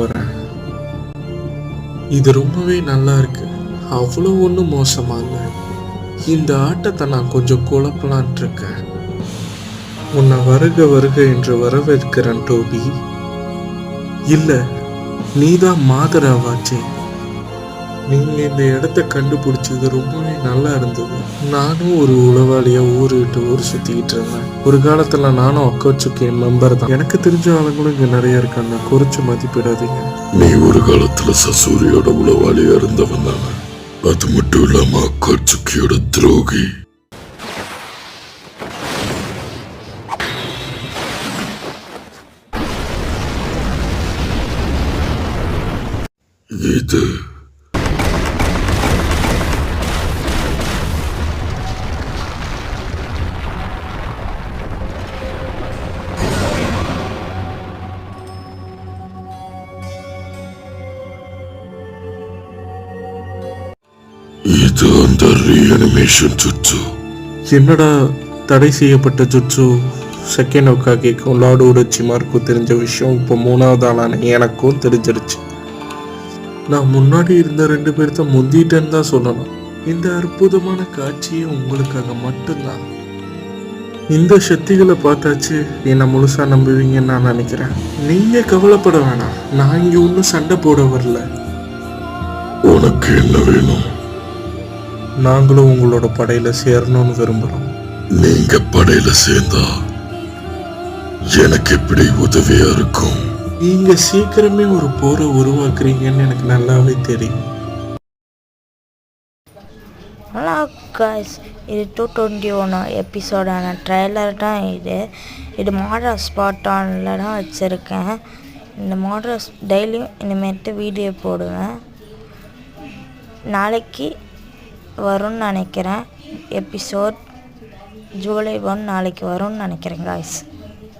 வரேன். இது ரொம்பவே நல்லா இருக்கு. அவ்வளோ ஒன்றும் மோசமா இல்லை. இந்த ஆட்டத்தை நான் கொஞ்சம் குழப்பலான் இருக்கேன். உன்னை வருக வருக என்று வரவேற்கிறேன் டோபி. இல்லை, நீதான் மாதராவாச்சே. நீங்க இந்த இடத்த கண்டுபிடிச்சது ரொம்பவே நல்லா இருந்தது. நானும் ஒரு உளவாளியா ஊரு விட்டு ஊர் சுத்திக்கிட்டு இருந்தேன். ஒரு காலத்துல நானும் அக்கோச்சுக்கு மெம்பர் தான். எனக்கு தெரிஞ்ச ஆளுங்களும் இங்க நிறைய இருக்காங்க. குறைச்சு மதிப்பிடாதீங்க. நீ ஒரு காலத்துல சசூரியோட உளவாளியா இருந்தவன் தானே. அது மட்டும் இல்லாம அக்கோச்சுக்கியோட துரோகி. இது இது அந்த ரீஅனிமேஷன் ஜுட்சு. என்னடா தடை செய்யப்பட்ட ஜுட்சு செகண்ட் ஒக்காகேக்கும் லார்டு உரோச்சிமாருக்கும் தெரிஞ்ச விஷயம் இப்போ 3வது ஆளான எனக்கும் தெரிஞ்சிருச்சு. நான் முன்னாடி இருந்த 2 பேர்த்த முந்திட்டேன்னு தான் சொல்லணும். இந்த அற்புதமான காட்சியே உங்களுக்காக மட்டும்தான். இந்த சக்திகளை பார்த்தாச்சு என்னை முழுசா நம்புவீங்கன்னு நான் நினைக்கிறேன். நீங்க கவலைப்பட வேணாம். நான் இங்க ஒன்றும் சண்டை போட வரல. உனக்கு என்ன வேணும்? நாங்களும் உங்களோட படையில சேரணும்னு விரும்புறோம். நீங்க படையில சேர்ந்தா எனக்கு எப்படி உதவியா இருக்கும்? நீங்க சீக்கிரமே ஒரு போரை உருவாக்குறீங்கன்னு எனக்கு நல்லாவே தெரியும். ஹலோ காய்ஸ், இது 221 எபிசோடான ட்ரெய்லர் தான் இது மாடல் ஸ்பாட் ஆனில் தான் வச்சுருக்கேன். இந்த மாடல் டெய்லியும் இனிமேட்டு வீடியோ போடுவேன். நாளைக்கு வரும்னு நினைக்கிறேன். எபிசோட் ஜூலை 1 நாளைக்கு வரும்னு நினைக்கிறேன் காய்ஸ்.